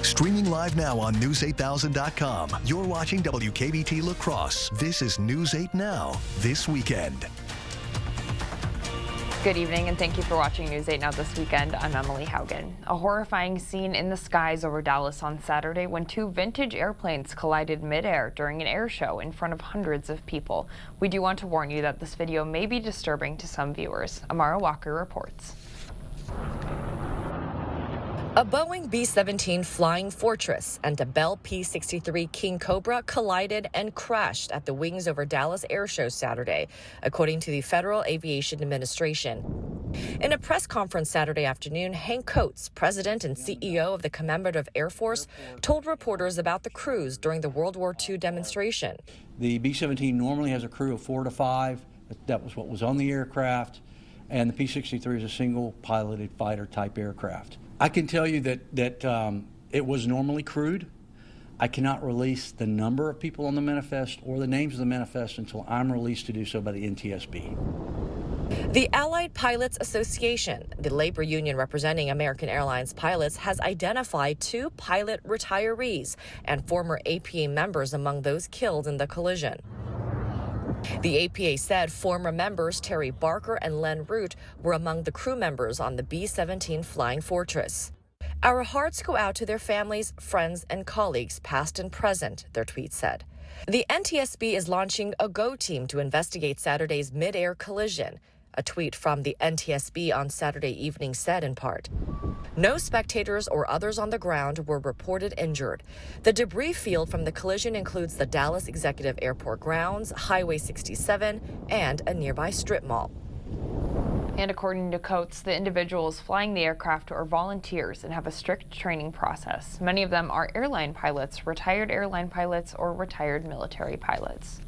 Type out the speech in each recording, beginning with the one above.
Streaming live now on News8000.com. You're watching WKBT La Crosse. This is News 8 Now, this weekend. Good evening and thank you for watching News 8 Now this weekend. I'm Emily Haugen. A horrifying scene in the skies over Dallas on Saturday when two vintage airplanes collided midair during an air show in front of hundreds of people. We do want to warn you that this video may be disturbing to some viewers. Amara Walker reports. A Boeing B-17 Flying Fortress and a Bell P-63 King Cobra collided and crashed at the wings over Dallas Air Show Saturday, according to the Federal Aviation Administration. In a press conference Saturday afternoon, Hank Coates, president and CEO of the Commemorative Air Force, told reporters about the crews during the World War II demonstration. The B-17 normally has a crew of 4 to 5. That was what was on the aircraft. And the P-63 is a single piloted fighter type aircraft. I can tell you that it was normally crewed. I cannot release the number of people on the manifest or the names of the manifest until I'm released to do so by the NTSB. The Allied Pilots Association, the labor union representing American Airlines pilots, has identified 2 pilot retirees and former APA members among those killed in the collision. The APA said former members Terry Barker and Len Root were among the crew members on the B-17 Flying Fortress. Our hearts go out to their families, friends, and colleagues, past and present, their tweet said. The NTSB is launching a GO team to investigate Saturday's mid-air collision. A tweet from the NTSB on Saturday evening said in part, "No spectators or others on the ground were reported injured. The debris field from the collision includes the Dallas Executive Airport grounds, Highway 67, and a nearby strip mall." And according to Coates, the individuals flying the aircraft are volunteers and have a strict training process. Many of them are airline pilots, retired airline pilots, or retired military pilots.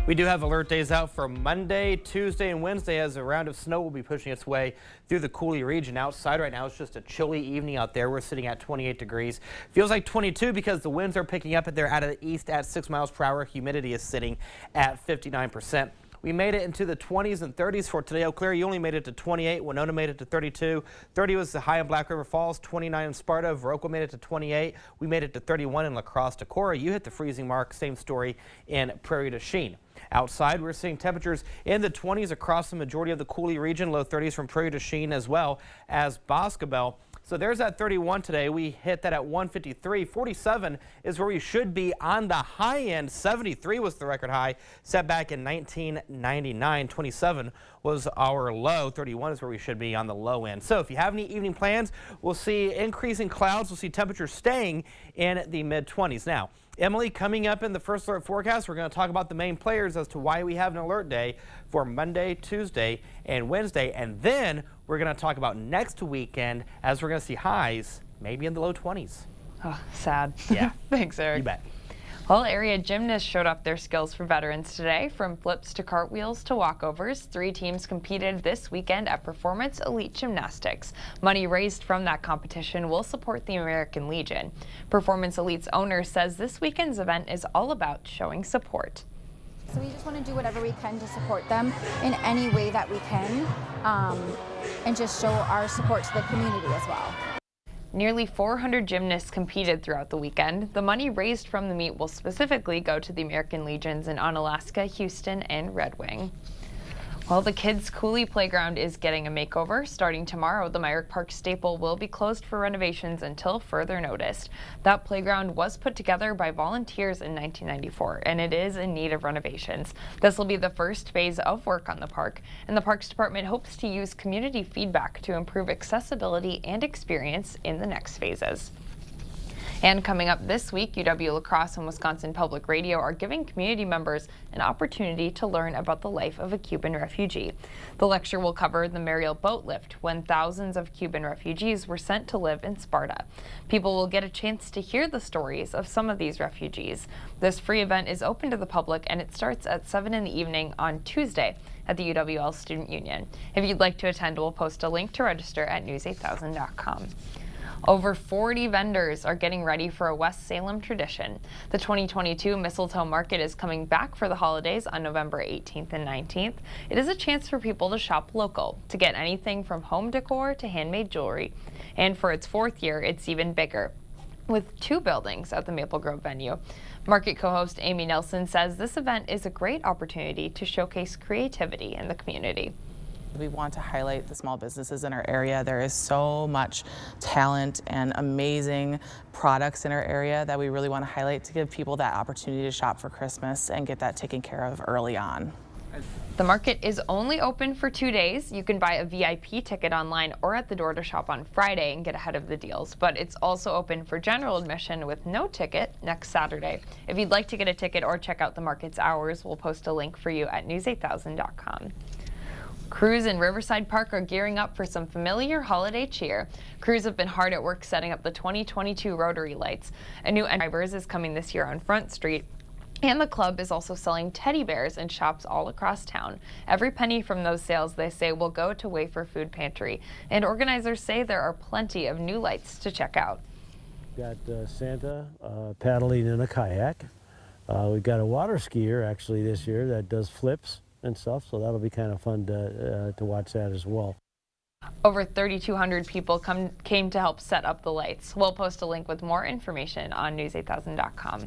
We do have alert days out for Monday, Tuesday, and Wednesday as a round of snow will be pushing its way through the Coulee region. Outside right now, it's just a chilly evening out there. We're sitting at 28 degrees. Feels like 22 because the winds are picking up and they're out of the east at 6 miles per hour. Humidity is sitting at 59%. We made it into the 20s and 30s for today. Eau Claire, you only made it to 28. Winona made it to 32. 30 was the high in Black River Falls. 29 in Sparta. Viroqua made it to 28. We made it to 31 in La Crosse. Decorah, you hit the freezing mark. Same story in Prairie du Chien. Outside, we're seeing temperatures in the 20s across the majority of the Coulee region. Low 30s from Prairie du Chien as well as Boscobel. So there's that 31 today. We hit that at 153. 47 is where we should be on the high end. 73 was the record high set back in 1999. 27 was our low. 31 is where we should be on the low end. So if you have any evening plans, we'll see increasing clouds. We'll see temperatures staying in the mid-20s. Now, Emily, coming up in the first alert forecast, we're going to talk about the main players as to why we have an alert day for Monday, Tuesday, and Wednesday. And then we're going to talk about next weekend as we're going to see highs maybe in the low 20s. Oh, sad. Yeah. Thanks, Eric. You bet. Well, area gymnasts showed up their skills for veterans today. From flips to cartwheels to walkovers, 3 teams competed this weekend at Performance Elite Gymnastics. Money raised from that competition will support the American Legion. Performance Elite's owner says this weekend's event is all about showing support. So we just want to do whatever we can to support them in any way that we can, and just show our support to the community as well. Nearly 400 gymnasts competed throughout the weekend. The money raised from the meet will specifically go to the American Legions in Onalaska, Houston, and Red Wing. Well, the kids' Coulee Playground is getting a makeover. Starting tomorrow, the Myrick Park Staple will be closed for renovations until further notice. That playground was put together by volunteers in 1994, and it is in need of renovations. This will be the first phase of work on the park, and the Parks Department hopes to use community feedback to improve accessibility and experience in the next phases. And coming up this week, UW La Crosse and Wisconsin Public Radio are giving community members an opportunity to learn about the life of a Cuban refugee. The lecture will cover the Mariel boat lift, when thousands of Cuban refugees were sent to live in Sparta. People will get a chance to hear the stories of some of these refugees. This free event is open to the public, and it starts at 7 in the evening on Tuesday at the UWL Student Union. If you'd like to attend, we'll post a link to register at news8000.com. Over 40 vendors are getting ready for a West Salem tradition. The 2022 Mistletoe Market is coming back for the holidays on November 18th and 19th. It is a chance for people to shop local, to get anything from home decor to handmade jewelry. And for its 4th year, it's even bigger, with 2 buildings at the Maple Grove venue. Market co-host Amy Nelson says this event is a great opportunity to showcase creativity in the community. We want to highlight the small businesses in our area. There is so much talent and amazing products in our area that we really want to highlight to give people that opportunity to shop for Christmas and get that taken care of early on. The market is only open for 2 days. You can buy a VIP ticket online or at the door to shop on Friday and get ahead of the deals. But it's also open for general admission with no ticket next Saturday. If you'd like to get a ticket or check out the market's hours, we'll post a link for you at news8000.com. Crews in Riverside Park are gearing up for some familiar holiday cheer. Crews have been hard at work setting up the 2022 Rotary lights. A new Drivers is coming this year on Front Street. And the club is also selling teddy bears in shops all across town. Every penny from those sales, they say, will go to Wafer Food Pantry. And organizers say there are plenty of new lights to check out. Got Santa paddling in a kayak. We've got a water skier actually this year that does flips and stuff, so that'll be kind of fun to watch that as well. Over 3,200 people came to help set up the lights. We'll post a link with more information on news8000.com.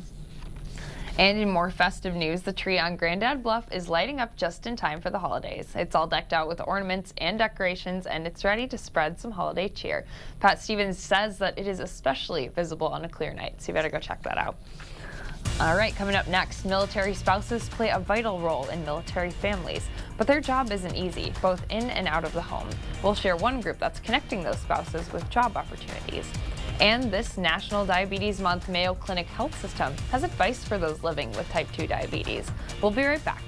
And in more festive news, the tree on Grandad Bluff is lighting up just in time for the holidays. It's all decked out with ornaments and decorations, and it's ready to spread some holiday cheer. Pat Stevens says that it is especially visible on a clear night, so you better go check that out. All right, coming up next, military spouses play a vital role in military families, but their job isn't easy, both in and out of the home. We'll share one group that's connecting those spouses with job opportunities. And this National Diabetes Month, Mayo Clinic Health System has advice for those living with type 2 diabetes. We'll be right back.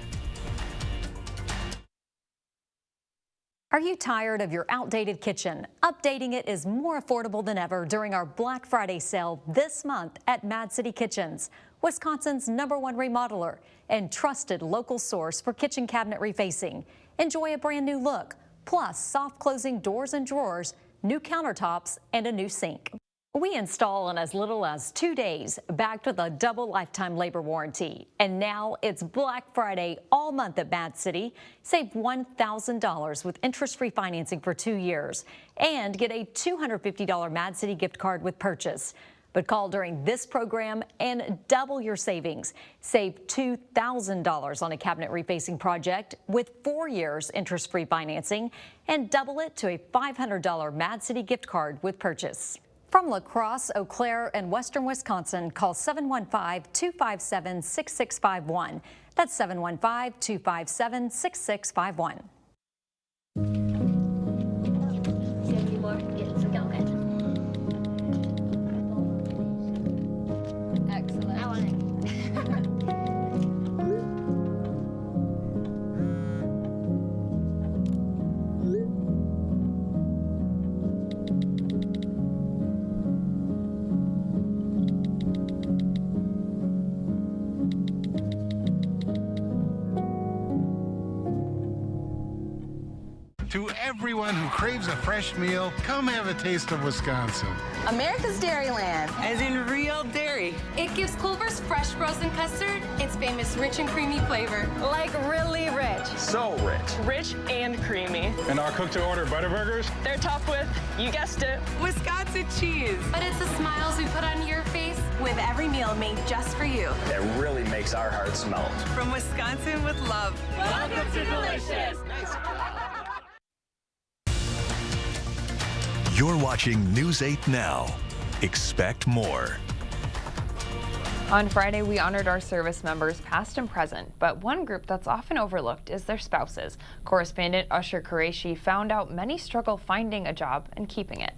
Are you tired of your outdated kitchen? Updating it is more affordable than ever during our Black Friday sale this month at Mad City Kitchens, Wisconsin's #1 remodeler and trusted local source for kitchen cabinet refacing. Enjoy a brand new look, plus soft closing doors and drawers, new countertops, and a new sink. We install in as little as 2 days, backed with a double lifetime labor warranty. And now it's Black Friday all month at Mad City. Save $1,000 with interest-free financing for 2 years and get a $250 Mad City gift card with purchase. But call during this program and double your savings. Save $2,000 on a cabinet refacing project with 4 years interest-free financing and double it to a $500 Mad City gift card with purchase. From La Crosse, Eau Claire, and Western Wisconsin, call 715-257-6651. That's 715-257-6651. Excellent. I want it. To everyone who craves a fresh meal, come have a taste of Wisconsin. America's Dairyland. As in real dairy. It gives Culver's fresh frozen custard its famous rich and creamy flavor. Like really rich. So rich. Rich and creamy. And our cook-to-order Butterburgers? They're topped with, you guessed it, Wisconsin cheese. But it's the smiles we put on your face with every meal made just for you. That really makes our hearts melt. From Wisconsin with love. Welcome to Delicious. You're watching News 8 Now. Expect more. On Friday, we honored our service members, past and present, but one group that's often overlooked is their spouses. Correspondent Usher Qureshi found out many struggle finding a job and keeping it.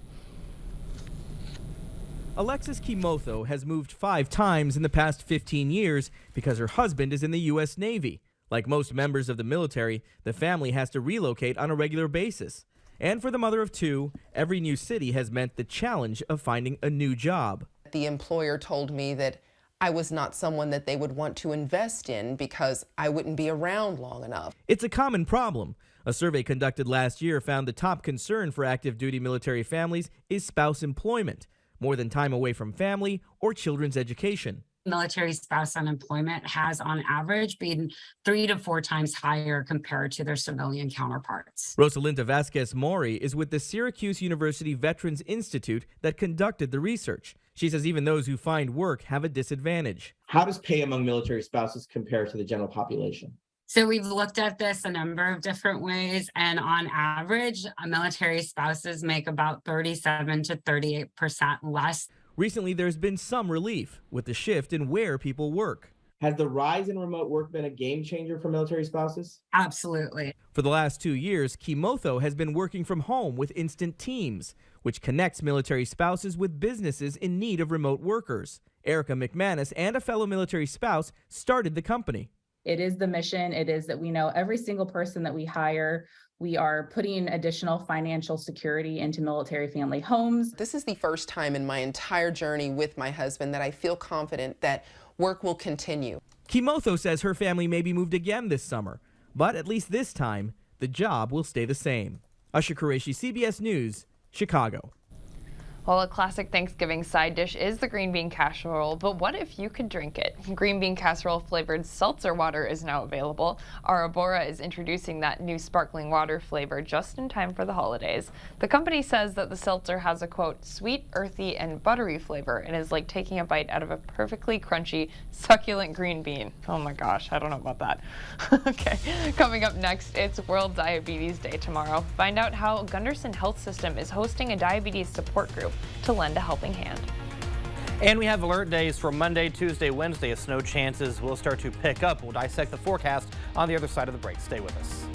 Alexis Kimotho has moved 5 times in the past 15 years because her husband is in the U.S. Navy. Like most members of the military, the family has to relocate on a regular basis. And for the mother of 2, every new city has meant the challenge of finding a new job. The employer told me that I was not someone that they would want to invest in because I wouldn't be around long enough. It's a common problem. A survey conducted last year found the top concern for active duty military families is spouse employment, more than time away from family or children's education. Military spouse unemployment has on average been 3 to 4 times higher compared to their civilian counterparts. Rosalinda Vasquez Mori is with the Syracuse University Veterans Institute that conducted the research. She says even those who find work have a disadvantage. How does pay among military spouses compare to the general population? So we've looked at this a number of different ways, and on average, military spouses make about 37 to 38% less. Recently, there's been some relief with the shift in where people work. Has the rise in remote work been a game changer for military spouses? Absolutely. For the last 2 years, Kimotho has been working from home with Instant Teams, which connects military spouses with businesses in need of remote workers. Erica McManus and a fellow military spouse started the company. It is the mission. It is that we know every single person that we hire, we are putting additional financial security into military family homes. This is the first time in my entire journey with my husband that I feel confident that work will continue. Kimotho says her family may be moved again this summer, but at least this time, the job will stay the same. Usher Qureshi, CBS News, Chicago. Well, a classic Thanksgiving side dish is the green bean casserole, but what if you could drink it? Green bean casserole flavored seltzer water is now available. Arabora is introducing that new sparkling water flavor just in time for the holidays. The company says that the seltzer has a, quote, sweet, earthy, and buttery flavor and is like taking a bite out of a perfectly crunchy, succulent green bean. Oh my gosh, I don't know about that. Okay, coming up next, it's World Diabetes Day tomorrow. Find out how Gunderson Health System is hosting a diabetes support group to lend a helping hand. And we have alert days for Monday, Tuesday, Wednesday as snow chances will start to pick up. We'll dissect the forecast on the other side of the break. Stay with us.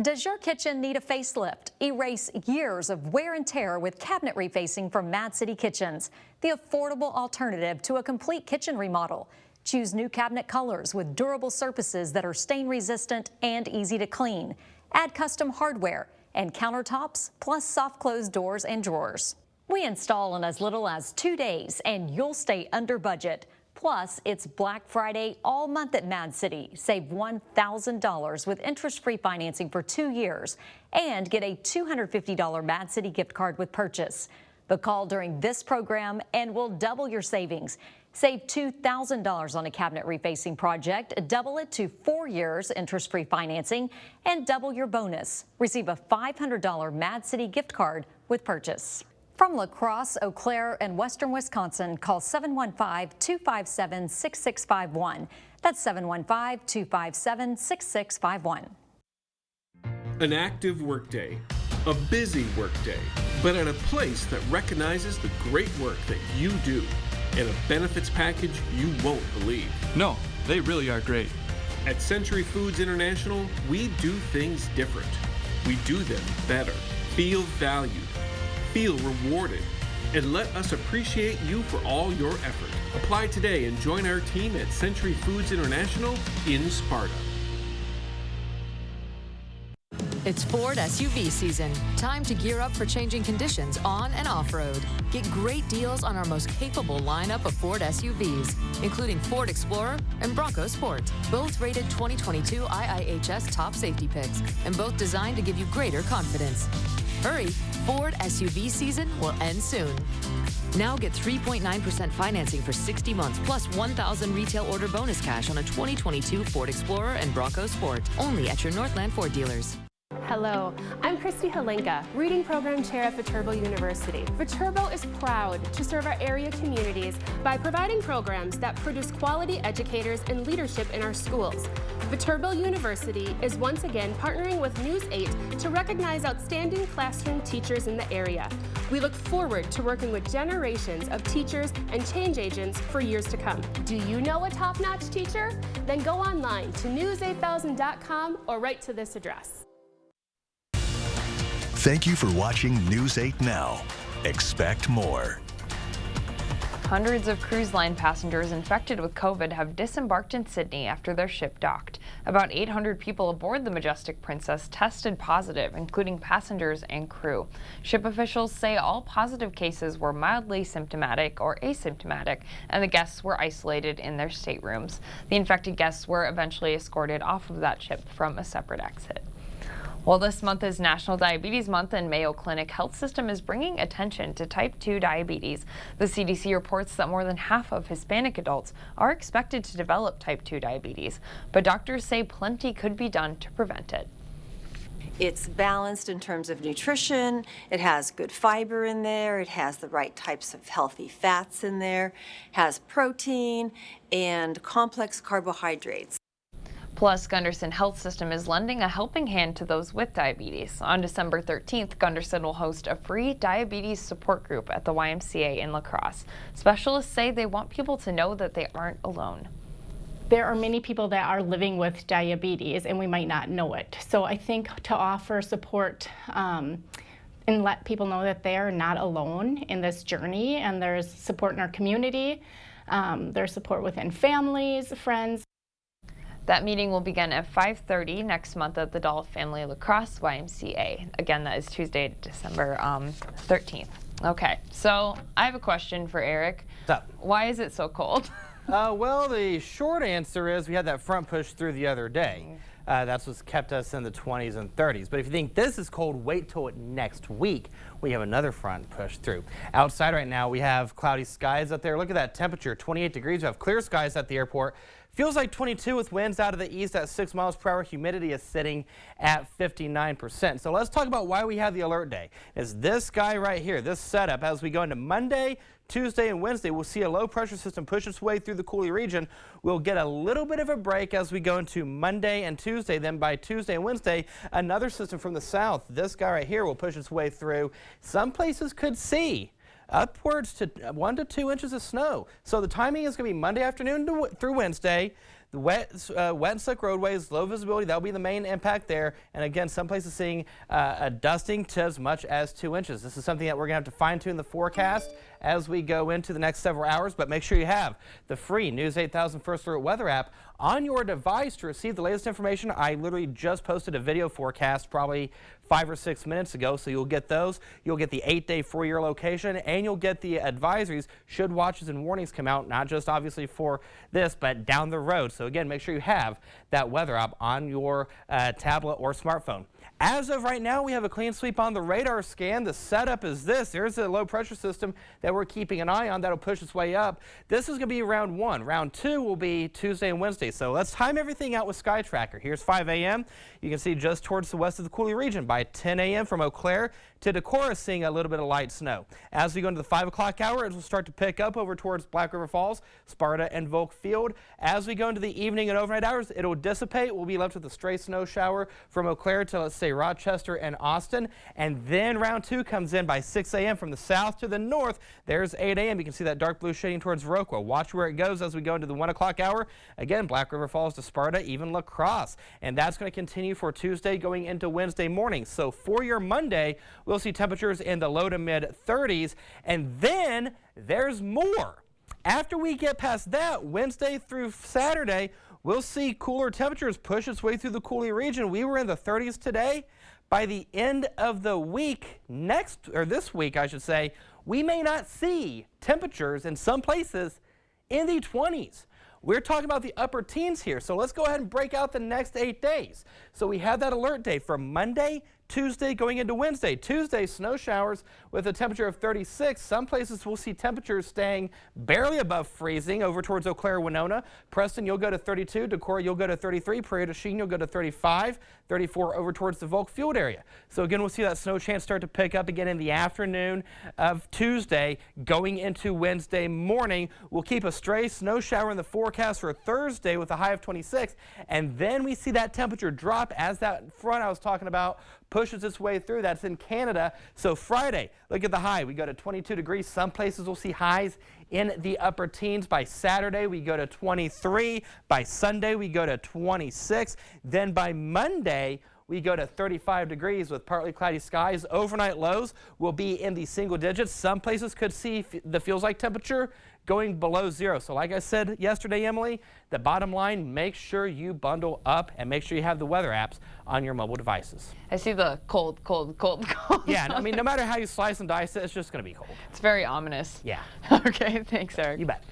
Does your kitchen need a facelift? Erase years of wear and tear with cabinet refacing from Mad City Kitchens, the affordable alternative to a complete kitchen remodel. Choose new cabinet colors with durable surfaces that are stain resistant and easy to clean. Add custom hardware and countertops, plus soft close doors and drawers. We install in as little as 2 days, and you'll stay under budget. Plus, it's Black Friday all month at Mad City. Save $1,000 with interest-free financing for 2 years and get a $250 Mad City gift card with purchase. But call during this program and we'll double your savings. Save $2,000 on a cabinet refacing project, double it to 4 years interest-free financing, and double your bonus. Receive a $500 Mad City gift card with purchase. From La Crosse, Eau Claire, and Western Wisconsin, call 715-257-6651. That's 715-257-6651. An active workday, a busy workday, but at a place that recognizes the great work that you do. And a benefits package you won't believe. No, they really are great. At Century Foods International, we do things different. We do them better. Feel valued, feel rewarded, and let us appreciate you for all your effort. Apply today and join our team at Century Foods International in Sparta. It's Ford SUV season. Time to gear up for changing conditions on and off-road. Get great deals on our most capable lineup of Ford SUVs, including Ford Explorer and Bronco Sport. Both rated 2022 IIHS top safety picks, and both designed to give you greater confidence. Hurry, Ford SUV season will end soon. Now get 3.9% financing for 60 months plus $1,000 retail order bonus cash on a 2022 Ford Explorer and Bronco Sport. Only at your Northland Ford dealers. Hello, I'm Christy Halenka, Reading Program Chair at Viterbo University. Viterbo is proud to serve our area communities by providing programs that produce quality educators and leadership in our schools. Viterbo University is once again partnering with News 8 to recognize outstanding classroom teachers in the area. We look forward to working with generations of teachers and change agents for years to come. Do you know a top-notch teacher? Then go online to news8000.com or write to this address. Thank you for watching News 8 Now. Expect more. Hundreds of cruise line passengers infected with COVID have disembarked in Sydney after their ship docked. About 800 people aboard the Majestic Princess tested positive, including passengers and crew. Ship officials say all positive cases were mildly symptomatic or asymptomatic, and the guests were isolated in their staterooms. The infected guests were eventually escorted off of that ship from a separate exit. Well, this month is National Diabetes Month, and Mayo Clinic Health System is bringing attention to type 2 diabetes. The CDC reports that more than half of Hispanic adults are expected to develop type 2 diabetes, but doctors say plenty could be done to prevent it. It's balanced in terms of nutrition, it has good fiber in there, it has the right types of healthy fats in there, has protein and complex carbohydrates. Plus, Gunderson Health System is lending a helping hand to those with diabetes. On December 13th, Gunderson will host a free diabetes support group at the YMCA in La Crosse. Specialists say they want people to know that they aren't alone. There are many people that are living with diabetes and we might not know it. So I think to offer support and let people know that they are not alone in this journey, and there's support in our community, there's support within families, friends. That meeting will begin at 5:30 next month at the Dolph Family La Crosse YMCA. Again, that is Tuesday, December 13th. Okay, so I have a question for Eric. What's up? Why is it so cold? Well, the short answer is we had that front push through the other day. That's what's kept us in the 20s and 30s. But if you think this is cold, wait till next week. We have another front push through. Outside right now, we have cloudy skies out there. Look at that temperature, 28 degrees. We have clear skies at the airport. Feels like 22 with winds out of the east at 6 miles per hour. Humidity is sitting at 59%. So let's talk about why we have the alert day. Is this guy right here, this setup, as we go into Monday, Tuesday, and Wednesday, we'll see a low pressure system push its way through the Coulee region. We'll get a little bit of a break as we go into Monday and Tuesday. Then by Tuesday and Wednesday, another system from the south, this guy right here, will push its way through. Some places could see upwards to 1 to 2 inches of snow. So the timing is going to be Monday afternoon through Wednesday. The wet and slick roadways, low visibility, that'll be the main impact there. And again, some places seeing a dusting to as much as 2 inches. This is something that we're going to have to fine tune the forecast as we go into the next several hours. But make sure you have the free News 8000 First Alert Weather app on your device to receive the latest information. I literally just posted a video forecast probably 5 or 6 minutes ago, so you'll get those. You'll get the 8-day for-year location, and you'll get the advisories should watches and warnings come out, not just obviously for this, but down the road. So again, make sure you have that weather app on your tablet or smartphone. As of right now, we have a clean sweep on the radar scan. The setup is this. There's a low pressure system that we're keeping an eye on that'll push its way up. This is going to be round 1. Round 2 will be Tuesday and Wednesday. So let's time everything out with Sky Tracker. Here's 5 a.m. You can see just towards the west of the Coulee region. By 10 a.m. from Eau Claire to Decorah, seeing a little bit of light snow. As we go into the 5 o'clock hour, it will start to pick up over towards Black River Falls, Sparta, and Volk Field. As we go into the evening and overnight hours, it'll dissipate. We'll be left with a stray snow shower from Eau Claire to, let's say, Rochester and Austin. And then round 2 comes in by 6 a.m. from the south to the north. There's 8 a.m. You can see that dark blue shading towards Viroqua. Watch where it goes as we go into the 1 o'clock hour. Again, Black River Falls to Sparta, even La Crosse. And that's going to continue for Tuesday going into Wednesday morning. So for your Monday, we'll see temperatures in the low to mid 30s. And then there's more. After we get past that, Wednesday through Saturday, we'll see cooler temperatures push its way through the Coulee region. We were in the 30s today. By the end of the week, this week, I should say, we may not see temperatures in some places in the 20s. We're talking about the upper teens here. So let's go ahead and break out the next 8 days. So we have that alert day from Monday, Tuesday going into Wednesday. Tuesday, snow showers with a temperature of 36. Some places will see temperatures staying barely above freezing over towards Eau Claire, Winona. Preston, you'll go to 32. Decorah, you'll go to 33. Prairie du Chien, you'll go to 35. 34 over towards the Volk Field area. So again, we'll see that snow chance start to pick up again in the afternoon of Tuesday going into Wednesday morning. We'll keep a stray snow shower in the forecast for Thursday with a high of 26. And then we see that temperature drop as that front I was talking about pushes its way through. That's in Canada. So Friday, look at the high. We go to 22 degrees. Some places will see highs in the upper teens. By Saturday, we go to 23. By Sunday, we go to 26. Then by Monday, we go to 35 degrees with partly cloudy skies. Overnight lows will be in the single digits. Some places could see the feels like temperature going below 0. So like I said yesterday, Emily, the bottom line, make sure you bundle up and make sure you have the weather apps on your mobile devices. I see the cold, cold, cold, cold. Yeah, I mean, no matter how you slice and dice it, it's just going to be cold. It's very ominous. Yeah. Okay, thanks, Eric. You bet.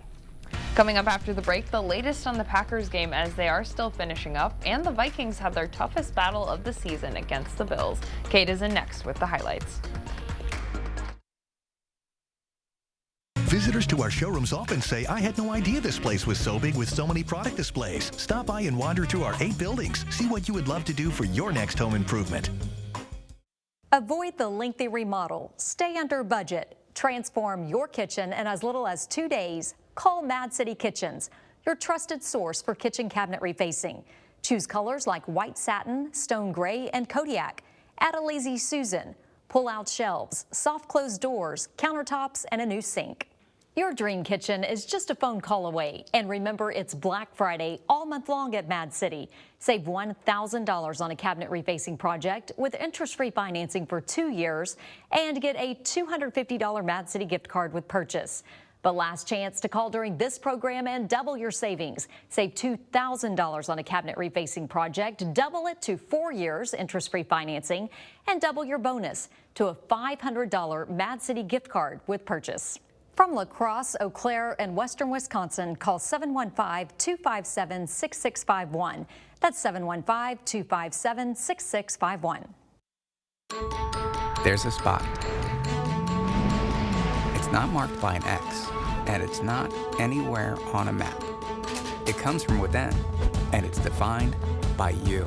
Coming up after the break, the latest on the Packers game as they are still finishing up, and the Vikings have their toughest battle of the season against the Bills. Kate is in next with the highlights. Visitors to our showrooms often say, I had no idea this place was so big with so many product displays. Stop by and wander through our 8 buildings. See what you would love to do for your next home improvement. Avoid the lengthy remodel. Stay under budget. Transform your kitchen in as little as 2 days. Call Mad City Kitchens, your trusted source for kitchen cabinet refacing. Choose colors like white satin, stone gray, and Kodiak. Add a Lazy Susan. Pull out shelves, soft closed doors, countertops, and a new sink. Your dream kitchen is just a phone call away. And remember, it's Black Friday all month long at Mad City. Save $1,000 on a cabinet refacing project with interest-free financing for 2 years and get a $250 Mad City gift card with purchase. But last chance to call during this program and double your savings. Save $2,000 on a cabinet refacing project, double it to 4 years interest-free financing, and double your bonus to a $500 Mad City gift card with purchase. From La Crosse, Eau Claire, and Western Wisconsin, call 715-257-6651. That's 715-257-6651. There's a spot. It's not marked by an X, and it's not anywhere on a map. It comes from within, and it's defined by you.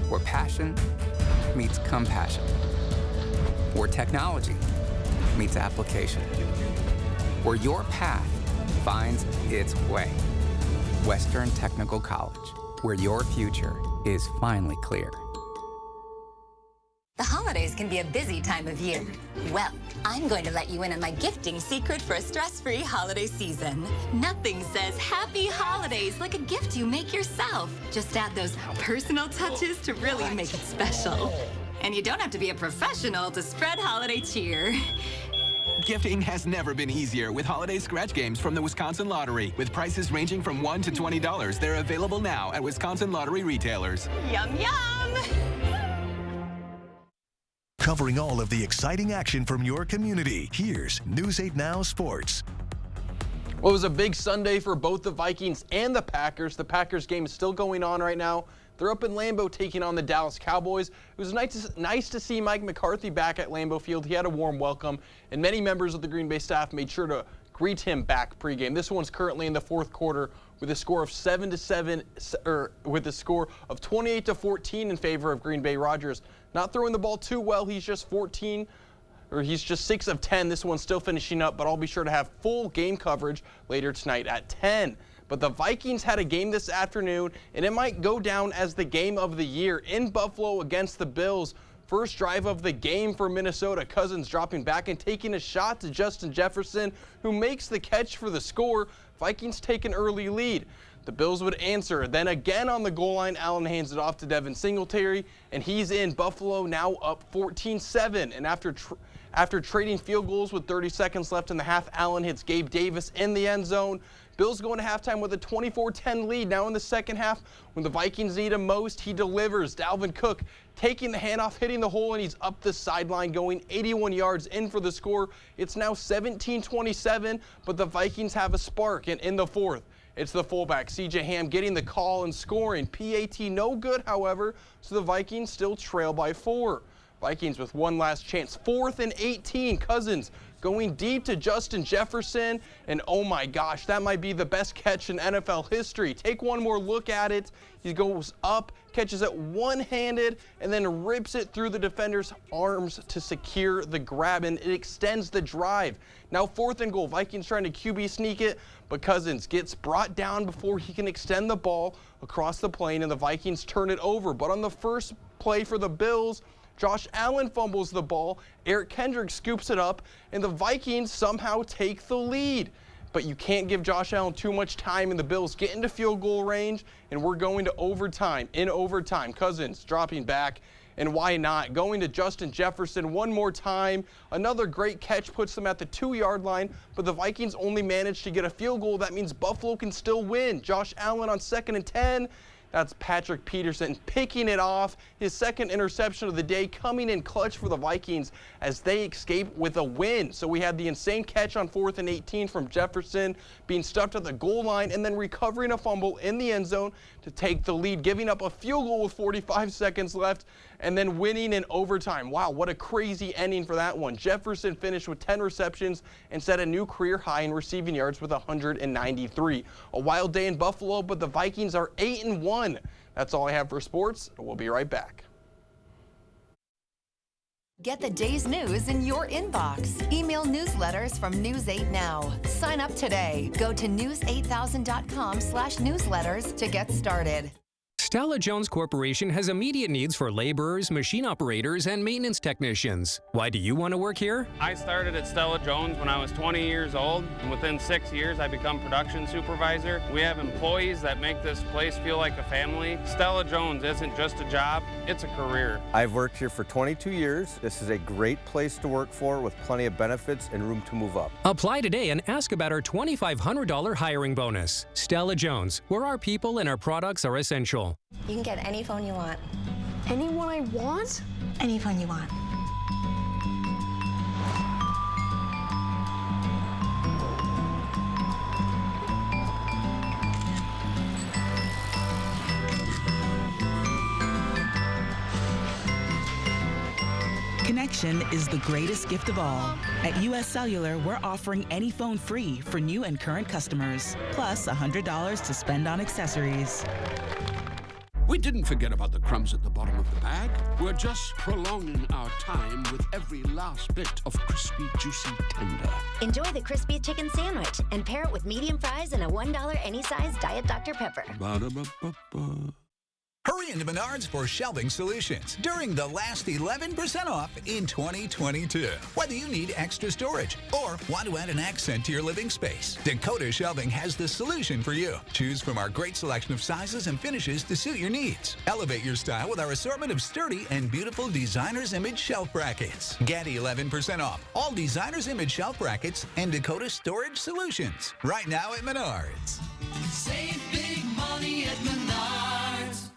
Where passion meets compassion. Where technology meets application. Where your path finds its way. Western Technical College, where your future is finally clear. The holidays can be a busy time of year. Well, I'm going to let you in on my gifting secret for a stress-free holiday season. Nothing says happy holidays like a gift you make yourself. Just add those personal touches to really make it special. And you don't have to be a professional to spread holiday cheer. Gifting has never been easier with holiday scratch games from the Wisconsin Lottery. With prices ranging from $1 to $20, they're available now at Wisconsin Lottery retailers. Yum, yum! Covering all of the exciting action from your community, here's News 8 Now Sports. Well, it was a big Sunday for both the Vikings and the Packers. The Packers game is still going on right now. They're up in Lambeau taking on the Dallas Cowboys. It was nice to see Mike McCarthy back at Lambeau Field. He had a warm welcome, and many members of the Green Bay staff made sure to greet him back pregame. This one's currently in the fourth quarter with a score of 7-7, or with a score of 28-14 in favor of Green Bay. Rodgers not throwing the ball too well. He's just 6 of 10. This one's still finishing up, but I'll be sure to have full game coverage later tonight at 10. But the Vikings had a game this afternoon, and it might go down as the game of the year in Buffalo against the Bills. First drive of the game for Minnesota. Cousins dropping back and taking a shot to Justin Jefferson, who makes the catch for the score. Vikings take an early lead. The Bills would answer. Then again on the goal line, Allen hands it off to Devin Singletary, and he's in. Buffalo now up 14-7. And after trading field goals with 30 seconds left in the half, Allen hits Gabe Davis in the end zone. Bills going to halftime with a 24-10 lead. Now in the second half, when the Vikings need him most, he delivers. Dalvin Cook taking the handoff, hitting the hole, and he's up the sideline going 81 yards in for the score. It's now 17-27, but the Vikings have a spark, and in the fourth, it's the fullback, C.J. Ham, getting the call and scoring. PAT no good, however, so the Vikings still trail by 4. Vikings with one last chance. 4th and 18. Cousins going deep to Justin Jefferson, and oh my gosh, that might be the best catch in NFL history. Take one more look at it. He goes up, catches it one-handed, and then rips it through the defender's arms to secure the grab, and it extends the drive. Now 4th and goal. Vikings trying to QB sneak it, but Cousins gets brought down before he can extend the ball across the plane, and the Vikings turn it over. But on the first play for the Bills, Josh Allen fumbles the ball, Eric Kendricks scoops it up, and the Vikings somehow take the lead. But you can't give Josh Allen too much time, and the Bills get into field goal range, and we're going to overtime. In overtime, Cousins dropping back, and why not? Going to Justin Jefferson one more time. Another great catch puts them at the 2-yard line, but the Vikings only managed to get a field goal. That means Buffalo can still win. Josh Allen on 2nd and 10. That's Patrick Peterson picking it off. His second interception of the day coming in clutch for the Vikings as they escape with a win. So we had the insane catch on 4th and 18 from Jefferson, being stuffed at the goal line and then recovering a fumble in the end zone to take the lead, giving up a field goal with 45 seconds left and then winning in overtime. Wow, what a crazy ending for that one. Jefferson finished with 10 receptions and set a new career high in receiving yards with 193. A wild day in Buffalo, but the Vikings are 8-1. That's all I have for sports. We'll be right back. Get the day's news in your inbox. Email newsletters from News 8 Now. Sign up today. Go to news8000.com/newsletters to get started. Stella Jones Corporation has immediate needs for laborers, machine operators, and maintenance technicians. Why do you want to work here? I started at Stella Jones when I was 20 years old, and within 6 years I become production supervisor. We have employees that make this place feel like a family. Stella Jones isn't just a job, it's a career. I've worked here for 22 years. This is a great place to work for with plenty of benefits and room to move up. Apply today and ask about our $2,500 hiring bonus. Stella Jones, where our people and our products are essential. You can get any phone you want. Any one I want? Any phone you want. Connection is the greatest gift of all. At US Cellular, we're offering any phone free for new and current customers, plus $100 to spend on accessories. We didn't forget about the crumbs at the bottom of the bag. We're just prolonging our time with every last bit of crispy, juicy tender. Enjoy the crispy chicken sandwich and pair it with medium fries and a $1 any size Diet Dr. Pepper. Ba-da-ba-ba-ba. Hurry into Menards for shelving solutions during the last 11% off in 2022. Whether you need extra storage or want to add an accent to your living space, Dakota Shelving has the solution for you. Choose from our great selection of sizes and finishes to suit your needs. Elevate your style with our assortment of sturdy and beautiful Designer's Image shelf brackets. Get 11% off all Designer's Image shelf brackets and Dakota storage solutions right now at Menards. Save big money at Menards.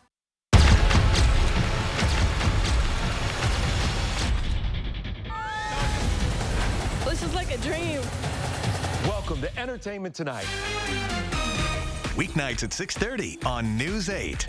This is like a dream. Welcome to Entertainment Tonight. Weeknights at 6:30 on News 8.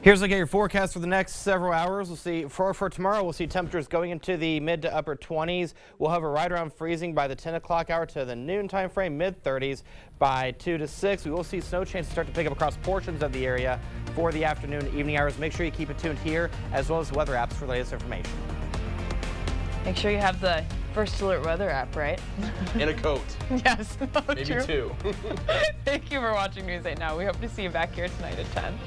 Here's a look at your forecast for the next several hours. We'll see for tomorrow. We'll see temperatures going into the mid to upper 20s. We'll hover right around freezing by the 10 o'clock hour to the noon time frame, mid 30s by 2 to 6. We will see snow chances start to pick up across portions of the area for the afternoon and evening hours. Make sure you keep it tuned here as well as the weather apps for the latest information. Make sure you have the First Alert weather app, right? In a coat. Yes. Maybe true. 2. Thank you for watching News 8 Now. We hope to see you back here tonight at 10.